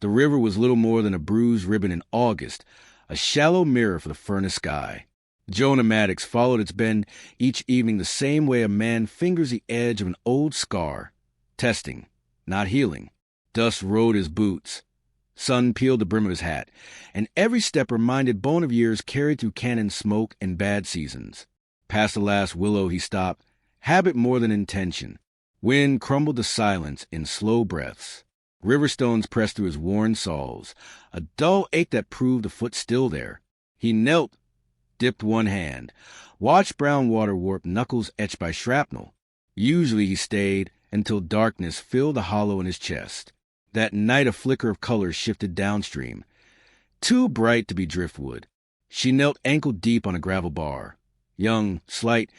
The river was little more than a bruised ribbon in August, a shallow mirror for the furnace sky. Jonah Maddox followed its bend each evening the same way a man fingers the edge of an old scar. Testing, not healing. Dust rode his boots. Sun peeled the brim of his hat, and every step reminded Bone of years carried through cannon smoke and bad seasons. Past the last willow he stopped, habit more than intention. Wind crumbled the silence in slow breaths. River stones pressed through his worn soles, a dull ache that proved the foot still there. He knelt, dipped one hand, watched brown water warp knuckles etched by shrapnel. Usually he stayed until darkness filled the hollow in his chest. That night a flicker of color shifted downstream, too bright to be driftwood. She knelt ankle-deep on a gravel bar. Young, slight,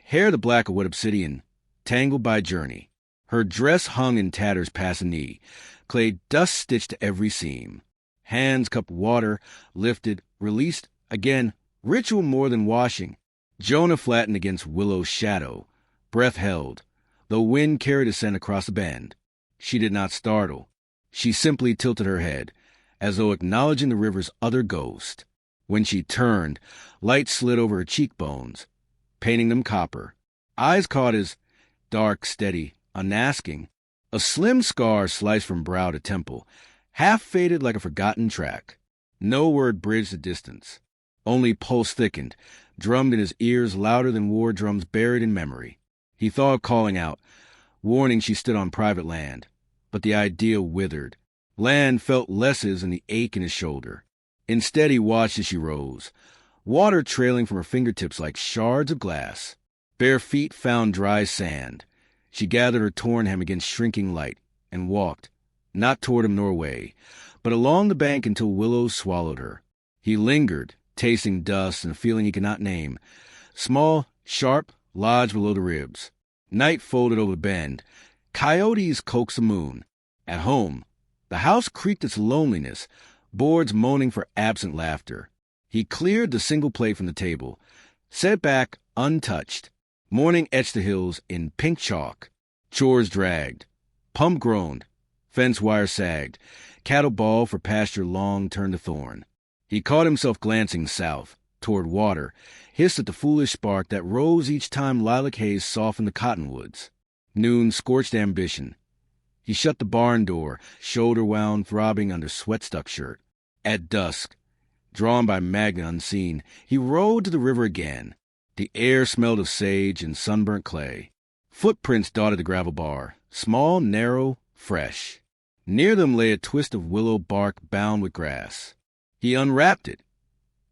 hair the black of wet obsidian, tangled by journey. Her dress hung in tatters past the knee, clay dust-stitched to every seam. Hands cupped water, lifted, released, again, ritual more than washing. Jonah flattened against Willow's shadow, breath held, though wind carried his scent across the bend. She did not startle. She simply tilted her head, as though acknowledging the river's other ghost. When she turned, light slid over her cheekbones, painting them copper. Eyes caught his, dark, steady, unasking. A slim scar sliced from brow to temple, half faded like a forgotten track. No word bridged the distance. Only pulse thickened, drummed in his ears louder than war drums buried in memory. He thought of calling out, warning she stood on private land. But the idea withered. Land felt less his than the ache in his shoulder. Instead he watched as she rose, water trailing from her fingertips like shards of glass. Bare feet found dry sand. She gathered her torn hem against shrinking light and walked, not toward him nor away, but along the bank until willows swallowed her. He lingered, tasting dust and a feeling he could not name. Small, sharp, lodged below the ribs. Night folded over the bend. Coyotes coaxed the moon. At home, the house creaked its loneliness, boards moaning for absent laughter. He cleared the single plate from the table, set back untouched. Morning etched the hills in pink chalk. Chores dragged. Pump groaned. Fence wire sagged. Cattle bawled for pasture long turned to thorn. He caught himself glancing south, toward water, hissed at the foolish spark that rose each time lilac haze softened the cottonwoods. Noon scorched ambition. He shut the barn door, shoulder wound throbbing under sweat-stuck shirt. At dusk, drawn by magnet unseen, he rode to the river again. The air smelled of sage and sunburnt clay. Footprints dotted the gravel bar, small, narrow, fresh. Near them lay a twist of willow bark bound with grass. He unwrapped it.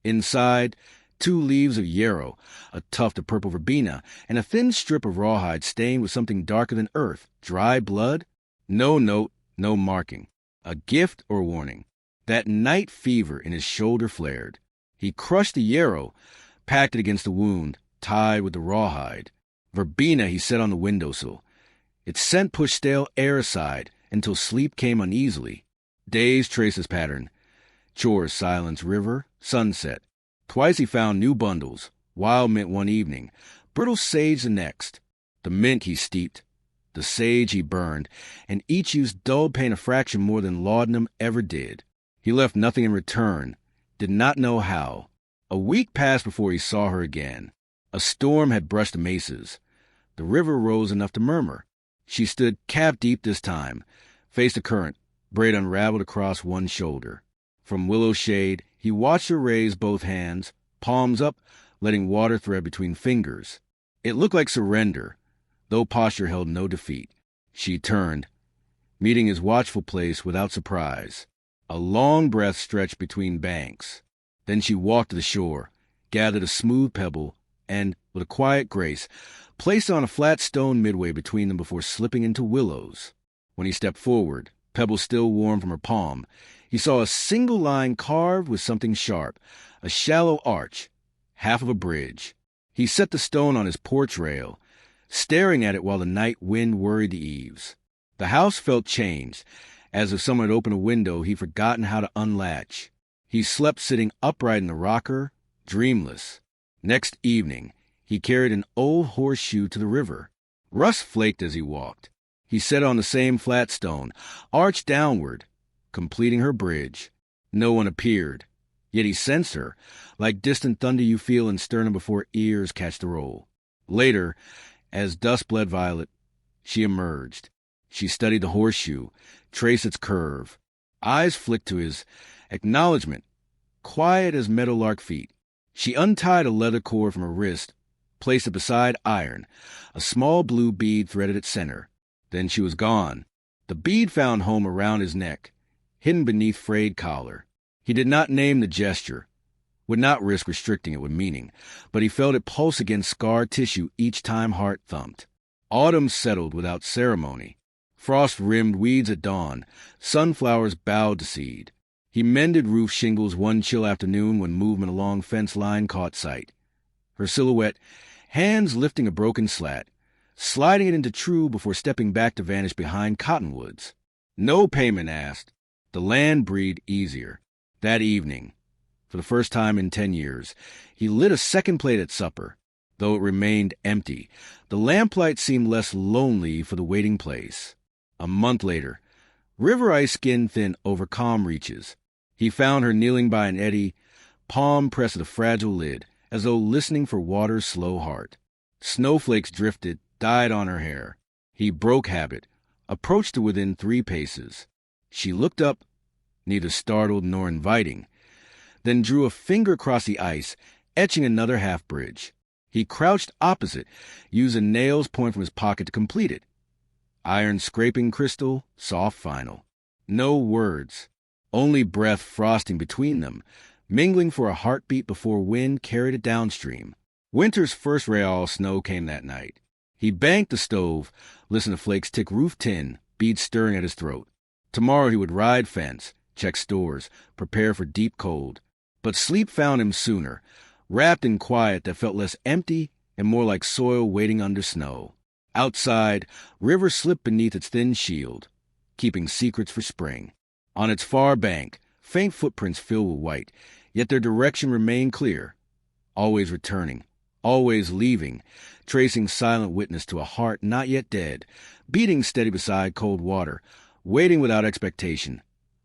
Inside, 2 leaves of yarrow, a tuft of purple verbena, and a thin strip of rawhide stained with something darker than earth. Dry blood? No note, no marking. A gift or warning. That night fever in his shoulder flared. He crushed the yarrow, packed it against the wound, tied with the rawhide. Verbena he set on the windowsill. Its scent pushed stale air aside until sleep came uneasily. Days traced his pattern. Chores, silence, river, sunset. Twice he found new bundles, wild mint one evening, brittle sage the next. The mint he steeped, the sage he burned, and each used dull pain a fraction more than laudanum ever did. He left nothing in return, did not know how. A week passed before he saw her again. A storm had brushed the mesas. The river rose enough to murmur. She stood calf-deep this time, faced the current, braid unraveled across one shoulder. From willow shade, he watched her raise both hands, palms up, letting water thread between fingers. It looked like surrender, though posture held no defeat. She turned, meeting his watchful place without surprise. A long breath stretched between banks. Then she walked to the shore, gathered a smooth pebble, and, with a quiet grace, placed it on a flat stone midway between them before slipping into willows. When he stepped forward, pebble still warm from her palm, he saw a single line carved with something sharp, a shallow arch, half of a bridge. He set the stone on his porch rail, staring at it while the night wind worried the eaves. The house felt changed, as if someone had opened a window he'd forgotten how to unlatch. He slept sitting upright in the rocker, dreamless. Next evening, he carried an old horseshoe to the river. Rust flaked as he walked. He set on the same flat stone, arched downward, completing her bridge. No one appeared, yet he sensed her, like distant thunder you feel in sternum before ears catch the roll. Later, as dusk bled violet, she emerged. She studied the horseshoe, traced its curve. Eyes flicked to his acknowledgement, quiet as meadowlark feet. She untied a leather cord from her wrist, placed it beside iron. A small blue bead threaded its center. Then she was gone. The bead found home around his neck, hidden beneath frayed collar. He did not name the gesture, would not risk restricting it with meaning, but he felt it pulse against scarred tissue each time heart thumped. Autumn settled without ceremony. Frost rimmed weeds at dawn. Sunflowers bowed to seed. He mended roof shingles one chill afternoon when movement along fence line caught sight. Her silhouette, hands lifting a broken slat, sliding it into true before stepping back to vanish behind cottonwoods. No payment asked. The land breathed easier. That evening, for the first time in 10 years, he lit a second plate at supper. Though it remained empty, the lamplight seemed less lonely for the waiting place. A month later, river ice skin-thin over calm reaches. He found her kneeling by an eddy, palm pressed to the fragile lid, as though listening for water's slow heart. Snowflakes drifted, died on her hair. He broke habit, approached her within 3 paces. She looked up, neither startled nor inviting, then drew a finger across the ice, etching another half-bridge. He crouched opposite, used a nail's point from his pocket to complete it. Iron scraping crystal, soft final. No words, only breath frosting between them, mingling for a heartbeat before wind carried it downstream. Winter's first real snow came that night. He banked the stove, listened to flakes tick roof tin, beads stirring at his throat. Tomorrow he would ride fence, check stores, prepare for deep cold. But sleep found him sooner, wrapped in quiet that felt less empty and more like soil waiting under snow. Outside, river slipped beneath its thin shield, keeping secrets for spring. On its far bank, faint footprints filled with white, yet their direction remained clear. Always returning, always leaving, tracing silent witness to a heart not yet dead, beating steady beside cold water, waiting without expectation,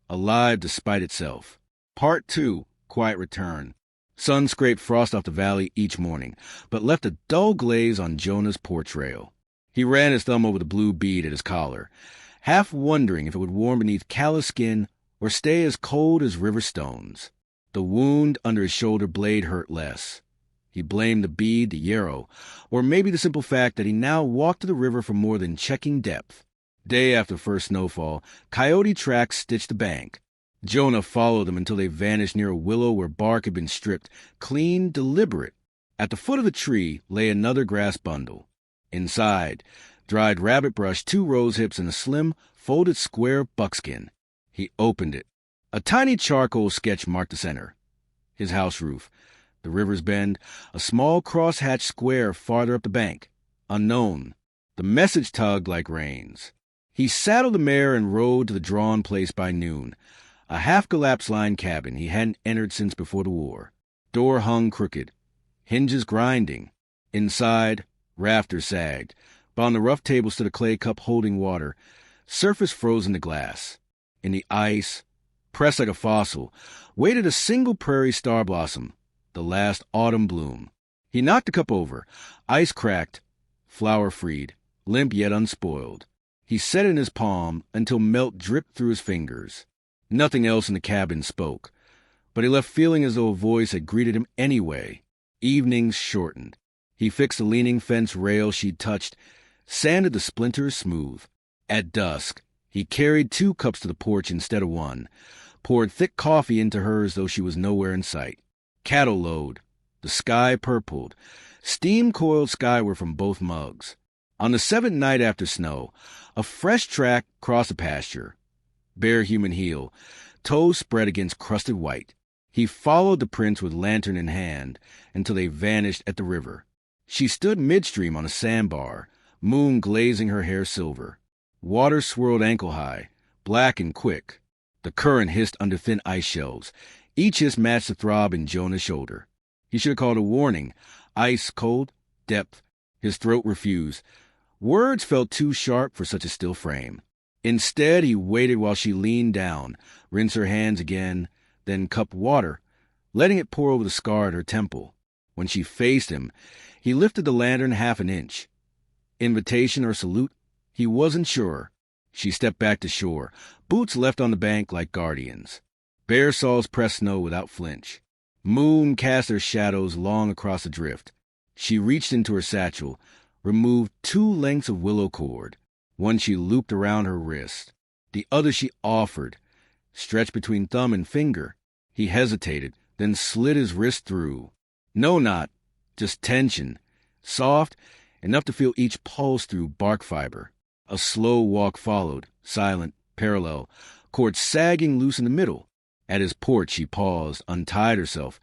alive despite itself. Part 2, quiet return. Sun scraped frost off the valley each morning, but left a dull glaze on Jonah's porch rail. He ran his thumb over the blue bead at his collar, half wondering if it would warm beneath callous skin or stay as cold as river stones. The wound under his shoulder blade hurt less. He blamed the bead, the yarrow, or maybe the simple fact that he now walked to the river for more than checking depth. Day after first snowfall, coyote tracks stitched the bank. Jonah followed them until they vanished near a willow where bark had been stripped, clean, deliberate. At the foot of the tree lay another grass bundle. Inside, dried rabbit brush, 2 rose hips, and a slim, folded square of buckskin. He opened it. A tiny charcoal sketch marked the center. His house roof, the river's bend, a small cross-hatched square farther up the bank. Unknown. The message tugged like reins. He saddled the mare and rode to the drawn place by noon. A half-collapsed line cabin he hadn't entered since before the war. Door hung crooked, hinges grinding. Inside, rafters sagged, but on the rough table stood a clay cup holding water, surface frozen to glass. In the ice, pressed like a fossil, waited a single prairie star blossom, the last autumn bloom. He knocked the cup over, ice cracked, flower freed, limp yet unspoiled. He set it in his palm until melt dripped through his fingers. Nothing else in the cabin spoke, but he left feeling as though a voice had greeted him anyway. Evenings shortened. He fixed the leaning fence rail she'd touched, sanded the splinters smooth. At dusk, he carried 2 cups to the porch instead of 1, poured thick coffee into hers though she was nowhere in sight. Cattle lowed, the sky purpled, steam coiled skyward from both mugs. On the 7th night after snow, a fresh track crossed the pasture. Bare human heel, toes spread against crusted white. He followed the prints with lantern in hand until they vanished at the river. She stood midstream on a sandbar, moon glazing her hair silver. Water swirled ankle-high, black and quick. The current hissed under thin ice shelves. Each hiss matched the throb in Jonah's shoulder. He should have called a warning. Ice, cold, depth. His throat refused. Words felt too sharp for such a still frame. Instead, he waited while she leaned down, rinsed her hands again, then cupped water, letting it pour over the scar at her temple. When she faced him, he lifted the lantern half an inch. Invitation or salute? He wasn't sure. She stepped back to shore, boots left on the bank like guardians. Bear saws pressed snow without flinch. Moon cast their shadows long across the drift. She reached into her satchel, removed 2 lengths of willow cord. One she looped around her wrist. The other she offered, stretched between thumb and finger. He hesitated, then slid his wrist through. No knot, just tension. Soft, enough to feel each pulse through bark fiber. A slow walk followed, silent, parallel, cord sagging loose in the middle. At his porch she paused, untied herself,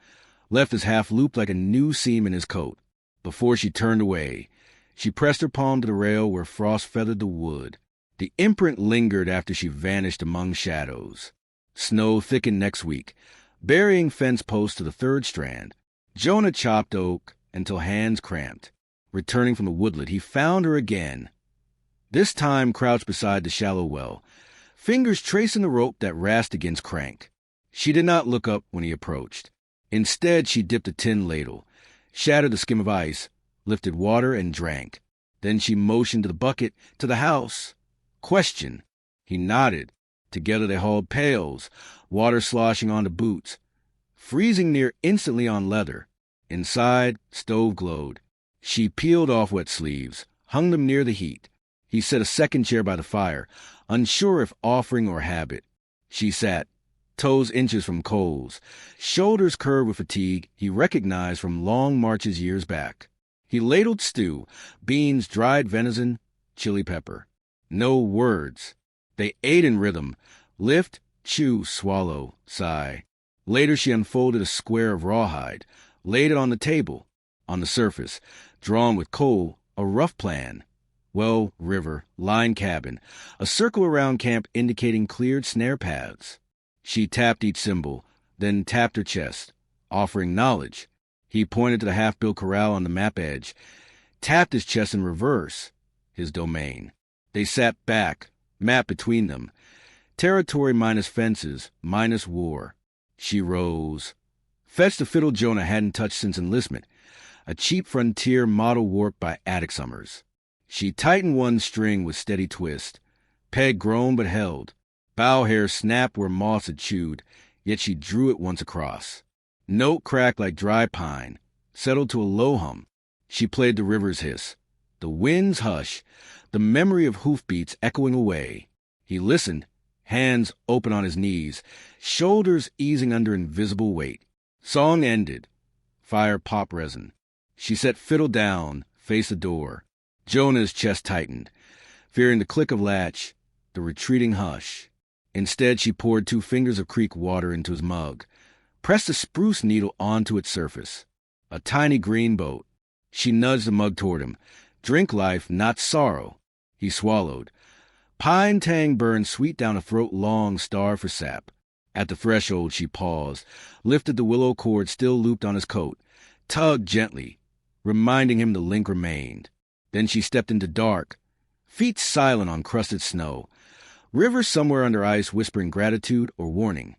left his half looped like a new seam in his coat. Before she turned away, she pressed her palm to the rail where frost feathered the wood. The imprint lingered after she vanished among shadows. Snow thickened next week, burying fence posts to the 3rd strand. Jonah chopped oak until hands cramped. Returning from the woodlet, he found her again. This time crouched beside the shallow well, fingers tracing the rope that rasped against crank. She did not look up when he approached. Instead, she dipped a tin ladle, shattered the skim of ice, lifted water, and drank. Then she motioned to the bucket, to the house. Question. He nodded. Together they hauled pails, water sloshing onto boots, freezing near instantly on leather. Inside, stove glowed. She peeled off wet sleeves, hung them near the heat. He set a second chair by the fire, unsure if offering or habit. She sat, toes inches from coals, shoulders curved with fatigue he recognized from long marches years back. He ladled stew, beans, dried venison, chili pepper. No words. They ate in rhythm. Lift, chew, swallow, sigh. Later she unfolded a square of rawhide, laid it on the table. On the surface, drawn with coal, a rough plan. Well, river, line cabin, a circle around camp indicating cleared snare paths. She tapped each symbol, then tapped her chest, offering knowledge. He pointed to the half-built corral on the map edge, tapped his chest in reverse, his domain. They sat back, map between them. Territory minus fences, minus war. She rose. Fetched the fiddle Jonah hadn't touched since enlistment, a cheap frontier model warped by attic summers. She tightened one string with steady twist. Peg groaned but held. Bow hair snapped where moss had chewed, yet she drew it once across. Note cracked like dry pine, settled to a low hum. She played the river's hiss, the wind's hush, the memory of hoofbeats echoing away. He listened, hands open on his knees, shoulders easing under invisible weight. Song ended. Fire pop resin. She set fiddle down, faced the door. Jonah's chest tightened, fearing the click of latch, the retreating hush. Instead, she poured 2 fingers of creek water into his mug, pressed a spruce needle onto its surface. A tiny green boat. She nudged the mug toward him. Drink life, not sorrow. He swallowed. Pine tang burned sweet down a throat long starved for sap. At the threshold, she paused, lifted the willow cord still looped on his coat, tugged gently, reminding him the link remained. Then she stepped into dark, feet silent on crusted snow, river somewhere under ice whispering gratitude or warning.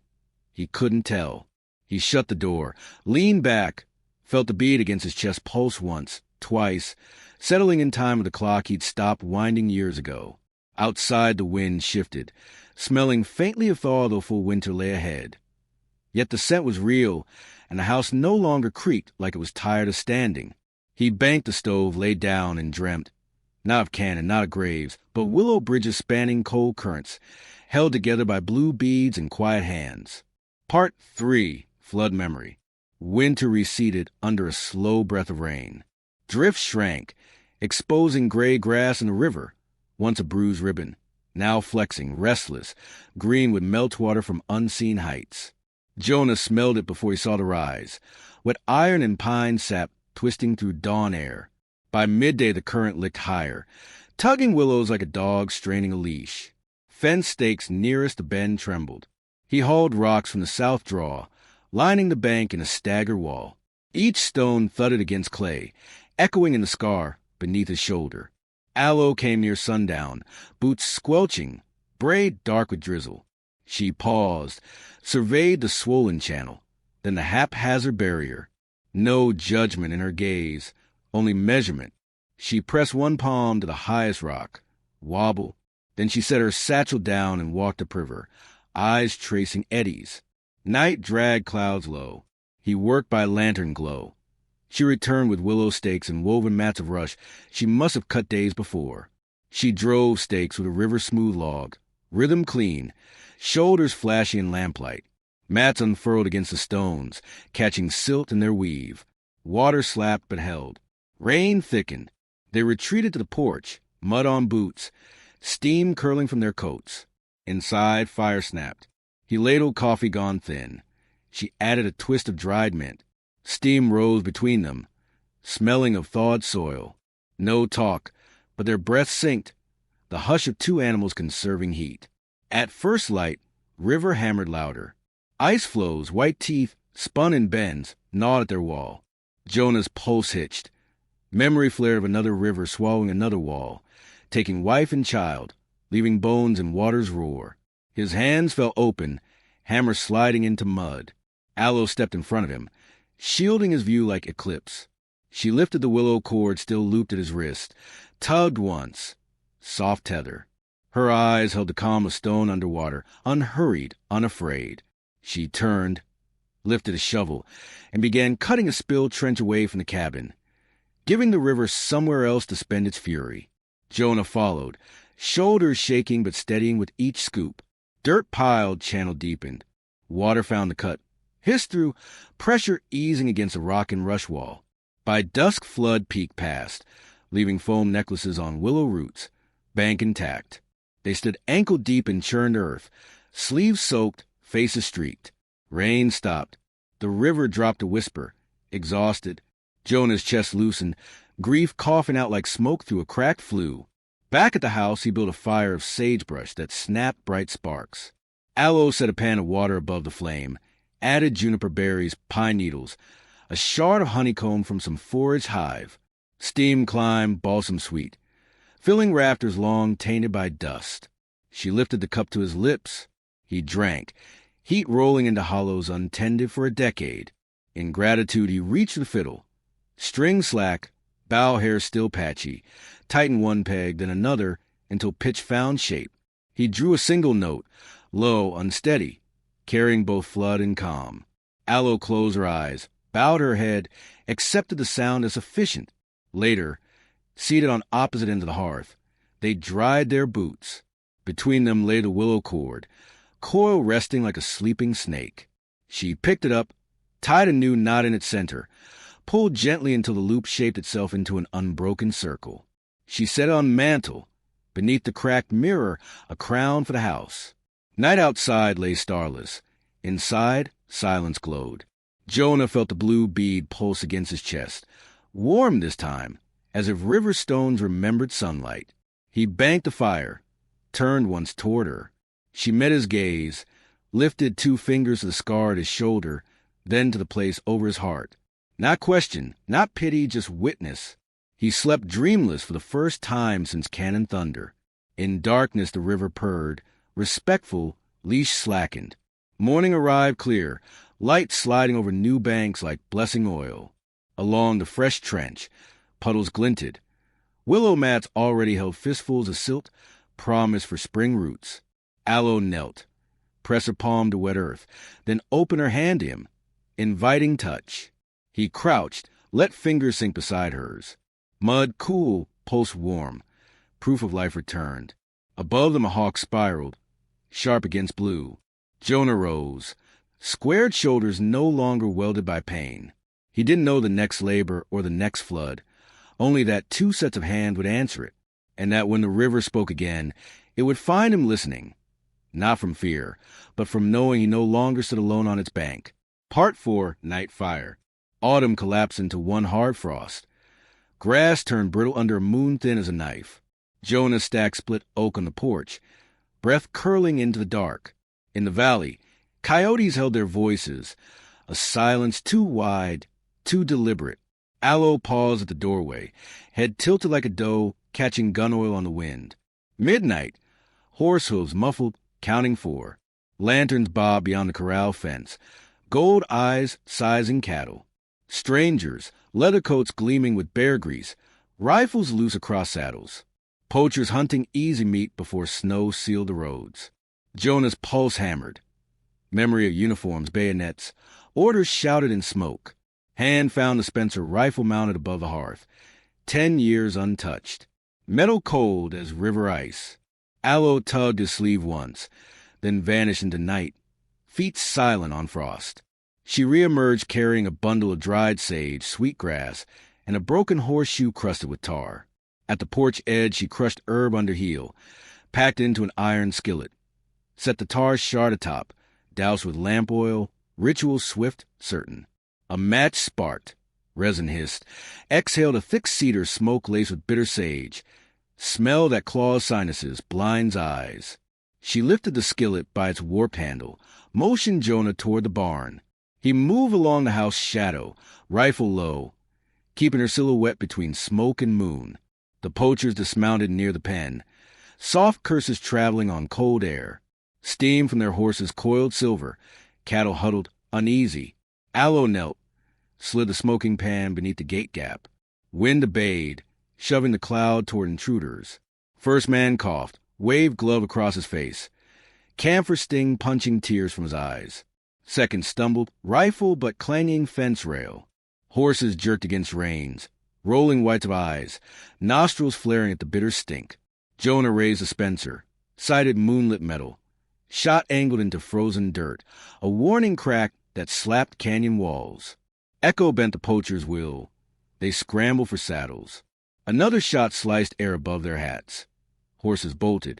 He couldn't tell. He shut the door, leaned back, felt the beat against his chest pulse once, twice, settling in time with the clock he'd stopped winding years ago. Outside the wind shifted, smelling faintly of thaw though full winter lay ahead. Yet the scent was real, and the house no longer creaked like it was tired of standing. He banked the stove, laid down, and dreamt, not of cannon, not of graves, but willow bridges spanning cold currents, held together by blue beads and quiet hands. Part 3, Flood Memory. Winter receded under a slow breath of rain. Drift shrank, exposing gray grass in the river, once a bruised ribbon, now flexing, restless, green with meltwater from unseen heights. Jonah smelled it before he saw the rise, wet iron and pine sap twisting through dawn air. By midday the current licked higher, tugging willows like a dog straining a leash. Fence stakes nearest the bend trembled. He hauled rocks from the south draw, lining the bank in a stagger wall. Each stone thudded against clay, echoing in the scar beneath his shoulder. Aloe came near sundown, boots squelching, braid dark with drizzle. She paused, surveyed the swollen channel, then the haphazard barrier. No judgment in her gaze, only measurement. She pressed one palm to the highest rock, wobble. Then she set her satchel down and walked upriver, eyes tracing eddies. Night dragged clouds low. He worked by lantern glow. She returned with willow stakes and woven mats of rush she must have cut days before. She drove stakes with a river-smooth log, rhythm clean, shoulders flashy in lamplight. Mats unfurled against the stones, catching silt in their weave. Water slapped but held. Rain thickened. They retreated to the porch, mud on boots, steam curling from their coats. Inside, fire snapped. He ladled coffee gone thin. She added a twist of dried mint. Steam rose between them, smelling of thawed soil. No talk, but their breaths synced, the hush of two animals conserving heat. At first light, river hammered louder. Ice floes, white teeth, spun in bends, gnawed at their wall. Jonah's pulse hitched. Memory flared of another river swallowing another wall, taking wife and child, leaving bones in water's roar. His hands fell open, hammer sliding into mud. Aloe stepped in front of him, shielding his view like eclipse. She lifted the willow cord still looped at his wrist, tugged once. Soft tether. Her eyes held the calm of stone underwater, unhurried, unafraid. She turned, lifted a shovel, and began cutting a spilled trench away from the cabin, giving the river somewhere else to spend its fury. Jonah followed, shoulders shaking but steadying with each scoop. Dirt piled, channel deepened. Water found the cut, hissed through, pressure easing against a rock and rush wall. By dusk, flood peaked past, leaving foam necklaces on willow roots, bank intact. They stood ankle-deep in churned earth, sleeves soaked, faces streaked. Rain stopped. The river dropped a whisper, exhausted. Jonah's chest loosened, grief coughing out like smoke through a cracked flue. Back at the house, he built a fire of sagebrush that snapped bright sparks. Aloe set a pan of water above the flame, added juniper berries, pine needles, a shard of honeycomb from some forage hive. Steam climbed, balsam sweet, filling rafters long tainted by dust. She lifted the cup to his lips. He drank, heat rolling into hollows untended for a decade. In gratitude, he reached the fiddle. String slack, bow hair still patchy, tightened one peg, then another, until pitch found shape. He drew a single note, low, unsteady, carrying both flood and calm. Aloe closed her eyes, bowed her head, accepted the sound as sufficient. Later, seated on opposite ends of the hearth, they dried their boots. Between them lay the willow cord, coil resting like a sleeping snake. She picked it up, tied a new knot in its center, pulled gently until the loop shaped itself into an unbroken circle. She set it on the mantel, beneath the cracked mirror, a crown for the house. Night outside lay starless. Inside, silence glowed. Jonah felt the blue bead pulse against his chest, warm this time, as if river stones remembered sunlight. He banked the fire, turned once toward her. She met his gaze, lifted two fingers to the scar at his shoulder, then to the place over his heart. Not question, not pity, just witness. He slept dreamless for the first time since cannon thunder. In darkness the river purred, respectful, leash slackened. Morning arrived clear, light sliding over new banks like blessing oil. Along the fresh trench, puddles glinted. Willow mats already held fistfuls of silt, promise for spring roots. Aloe knelt, pressed her palm to wet earth, then opened her hand to him. Inviting touch. He crouched, let fingers sink beside hers. Mud cool, pulse warm. Proof of life returned. Above them a hawk spiraled, sharp against blue. Jonah rose, squared shoulders no longer welded by pain. He didn't know the next labor or the next flood, only that two sets of hands would answer it, and that when the river spoke again, it would find him listening. Not from fear, but from knowing he no longer stood alone on its bank. Part 4, Night Fire. Autumn collapsed into one hard frost. Grass turned brittle under a moon thin as a knife. Jonah stacked split oak on the porch, breath curling into the dark. In the valley, coyotes held their voices, a silence too wide, too deliberate. Aloe paused at the doorway, head tilted like a doe catching gun oil on the wind. Midnight, Horse hooves muffled, counting 4. Lanterns bob beyond the corral fence. Gold eyes sizing cattle. Strangers, leather coats gleaming with bear grease. Rifles loose across saddles. Poachers hunting easy meat before snow sealed the roads. Jonah's pulse hammered. Memory of uniforms, bayonets. Orders shouted in smoke. Hand found the Spencer rifle mounted above the hearth. 10 years untouched. Metal cold as river ice. Aloe tugged his sleeve once, then vanished into night, feet silent on frost. She reemerged carrying a bundle of dried sage, sweetgrass, and a broken horseshoe crusted with tar. At the porch edge, she crushed herb under heel, packed it into an iron skillet. Set the tar shard atop, doused with lamp oil, ritual swift, certain. A match sparked, resin hissed, exhaled a thick cedar smoke laced with bitter sage. Smell that claws sinuses, blinds eyes. She lifted the skillet by its warped handle, motioned Jonah toward the barn. He moved along the house shadow, rifle low, keeping her silhouette between smoke and moon. The poachers dismounted near the pen, soft curses traveling on cold air. Steam from their horses coiled silver, cattle huddled, uneasy. Aloe knelt, slid the smoking pan beneath the gate gap. Wind obeyed, shoving the cloud toward intruders. First man coughed, waved glove across his face. Camphor sting punching tears from his eyes. Second stumbled, rifle but clanging fence rail. Horses jerked against reins, rolling whites of eyes, nostrils flaring at the bitter stink. Jonah raised a Spencer, sighted moonlit metal. Shot angled into frozen dirt, a warning crack that slapped canyon walls. Echo bent the poacher's will. They scrambled for saddles. Another shot sliced air above their hats. Horses bolted,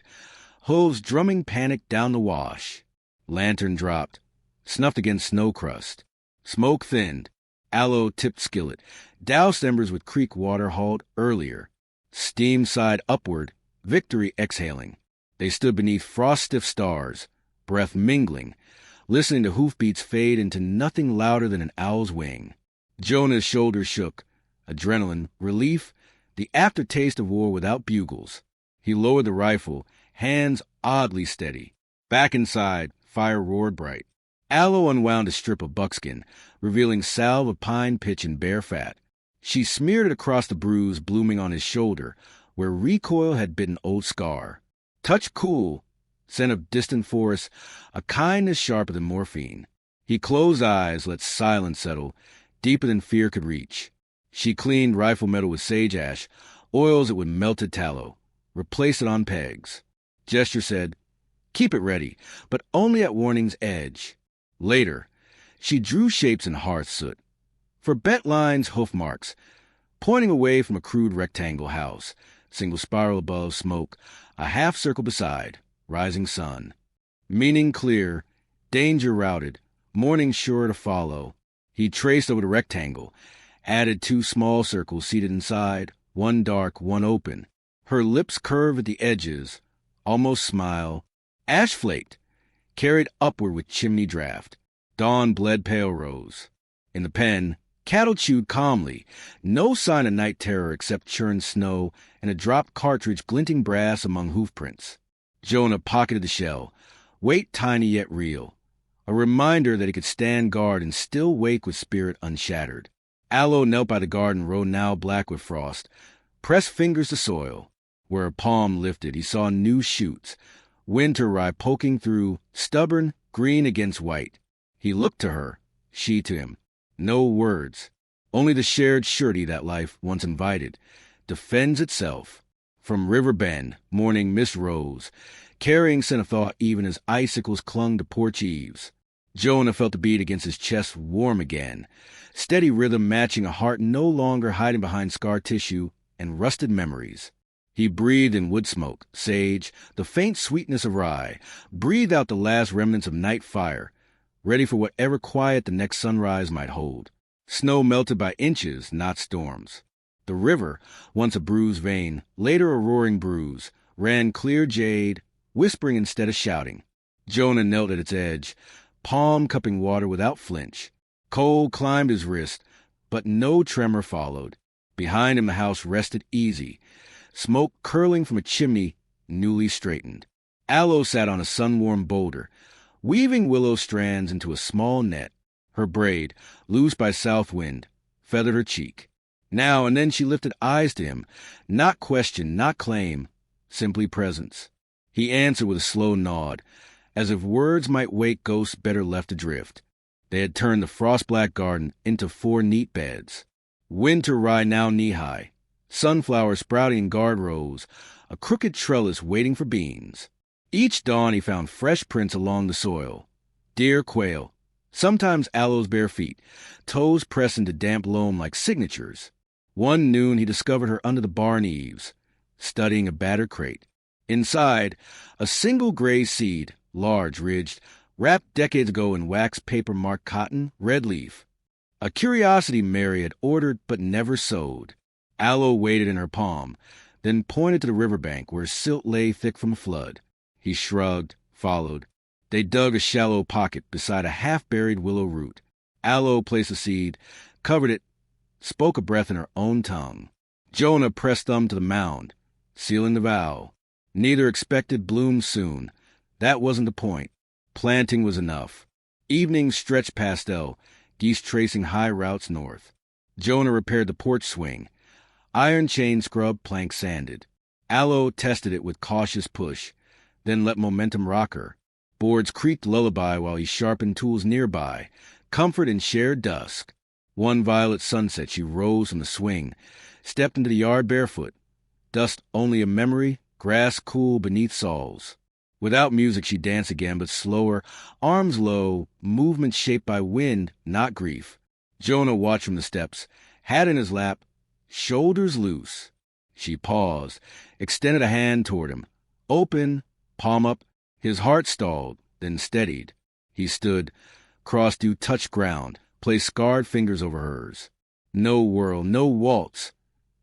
hooves drumming panic down the wash. Lantern dropped, snuffed against snow crust. Smoke thinned. Aloe tipped skillet. Doused embers with creek water hauled earlier. Steam sighed upward, victory exhaling. They stood beneath frost-stiff stars, breath mingling, listening to hoofbeats fade into nothing louder than an owl's wing. Jonah's shoulders shook. Adrenaline, relief, the aftertaste of war without bugles. He lowered the rifle, hands oddly steady. Back inside, fire roared bright. Aloe unwound a strip of buckskin, revealing salve of pine pitch and bear fat. She smeared it across the bruise blooming on his shoulder, where recoil had bitten old scar. Touch cool, scent of distant forests, a kindness sharper than morphine. He closed eyes, let silence settle, deeper than fear could reach. She cleaned rifle metal with sage ash, oils it with melted tallow, replaced it on pegs. Gesture said, "Keep it ready, but only at warning's edge." Later, she drew shapes in hearth soot. For bent lines, hoof marks, pointing away from a crude rectangle house, single spiral above, smoke, a half circle beside, rising sun. Meaning clear, danger routed, morning sure to follow. He traced over the rectangle, added 2 small circles seated inside, one dark, one open. Her lips curved at the edges, almost smile. Ash flaked, carried upward with chimney draft. Dawn bled pale rose. In the pen, cattle chewed calmly, no sign of night terror except churned snow and a dropped cartridge glinting brass among hoofprints. Jonah pocketed the shell, weight tiny yet real, a reminder that he could stand guard and still wake with spirit unshattered. Aloe knelt by the garden row now black with frost, pressed fingers to soil. Where a palm lifted, he saw new shoots, winter rye poking through, stubborn, green against white. He looked to her, she to him. No words, only the shared surety that life, once invited, defends itself. From River Bend, morning mist rose, carrying scent of thaw even as icicles clung to porch eaves. Jonah felt the beat against his chest warm again, steady rhythm matching a heart no longer hiding behind scar tissue and rusted memories. He breathed in wood smoke, sage, the faint sweetness of rye, breathed out the last remnants of night fire, ready for whatever quiet the next sunrise might hold. Snow melted by inches, not storms. The river, once a bruised vein, later a roaring bruise, ran clear jade, whispering instead of shouting. Jonah knelt at its edge, palm cupping water without flinch. Cold climbed his wrist, but no tremor followed. Behind him the house rested easy, smoke curling from a chimney newly straightened. Aloe sat on a sun-warmed boulder, weaving willow strands into a small net. Her braid, loosed by south wind, feathered her cheek. Now and then she lifted eyes to him, not question, not claim, simply presence. He answered with a slow nod, as if words might wake ghosts better left adrift. They had turned the frost-black garden into 4 neat beds. Winter rye now knee-high, sunflowers sprouting in guard rows, a crooked trellis waiting for beans. Each dawn he found fresh prints along the soil. Deer, quail, sometimes Aloe's bare feet, toes pressed into damp loam like signatures. One noon he discovered her under the barn eaves, studying a battered crate. Inside, a single gray seed, large, ridged, wrapped decades ago in wax paper-marked cotton, red leaf. A curiosity Mary had ordered but never sowed. Aloe weighed it in her palm, then pointed to the riverbank where silt lay thick from a flood. He shrugged, followed. They dug a shallow pocket beside a half-buried willow root. Aloe placed the seed, covered it, spoke a breath in her own tongue. Jonah pressed thumb to the mound, sealing the vow. Neither expected bloom soon. That wasn't the point. Planting was enough. Evenings stretched pastel, geese tracing high routes north. Jonah repaired the porch swing. Iron chain scrubbed, plank sanded. Aloe tested it with cautious push, then let momentum rock her. Boards creaked lullaby while he sharpened tools nearby. Comfort in shared dusk. One violet sunset she rose from the swing, stepped into the yard barefoot. Dust only a memory, grass cool beneath soles. Without music she danced again, but slower, arms low, movement shaped by wind, not grief. Jonah watched from the steps, hat in his lap, shoulders loose. She paused, extended a hand toward him. Open, palm up. His heart stalled, then steadied. He stood, crossed you, touched ground, placed scarred fingers over hers. No whirl, no waltz.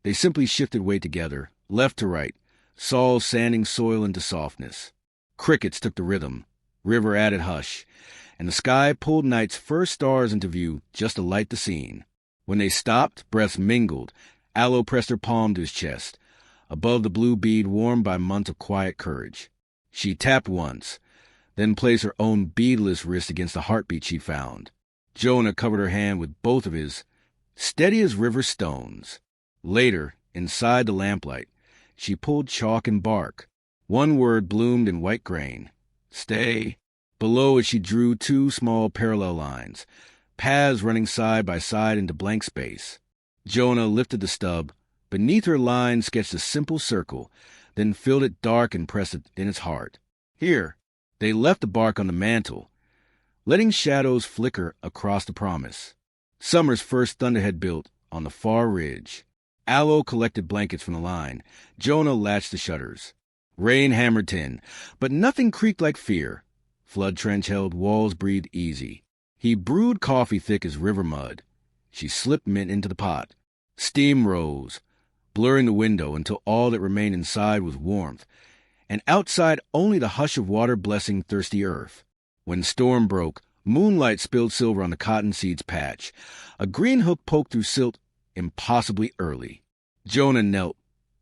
They simply shifted weight together, left to right, saws sanding soil into softness. Crickets took the rhythm, river added hush, and the sky pulled night's first stars into view just to light the scene. When they stopped, breaths mingled. Aloe pressed her palm to his chest, above the blue bead warmed by months of quiet courage. She tapped once, then placed her own beadless wrist against the heartbeat she'd found. Jonah covered her hand with both of his, steady as river stones. Later, inside the lamplight, she pulled chalk and bark. One word bloomed in white grain. Stay. Below it she drew 2 small parallel lines, paths running side by side into blank space. Jonah lifted the stub. Beneath her line sketched a simple circle, then filled it dark and pressed it in its heart. Here, they left the bark on the mantel, letting shadows flicker across the promise. Summer's first thunderhead built on the far ridge. Aloe collected blankets from the line. Jonah latched the shutters. Rain hammered tin, but nothing creaked like fear. Flood trench held, walls breathed easy. He brewed coffee thick as river mud. She slipped mint into the pot. Steam rose, blurring the window until all that remained inside was warmth, and outside only the hush of water blessing thirsty earth. When storm broke, moonlight spilled silver on the cottonseed's patch. A green hook poked through silt impossibly early. Jonah knelt,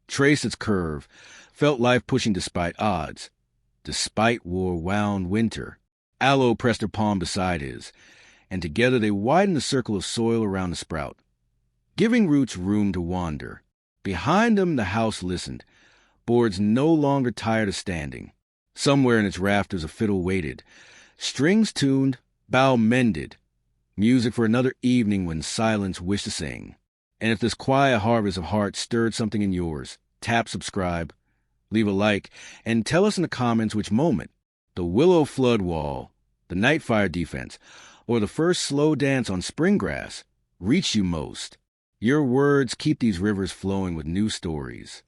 traced its curve, felt life pushing despite odds. Despite war wound winter. Aloe pressed her palm beside his, and together they widened the circle of soil around the sprout, giving roots room to wander. Behind them the house listened, boards no longer tired of standing. Somewhere in its rafters a fiddle waited, strings tuned, bow mended, music for another evening when silence wished to sing. And if this quiet harvest of heart stirred something in yours, tap subscribe, leave a like, and tell us in the comments which moment, the willow flood wall, the night fire defense, or the first slow dance on spring grass, reached you most. Your words keep these rivers flowing with new stories.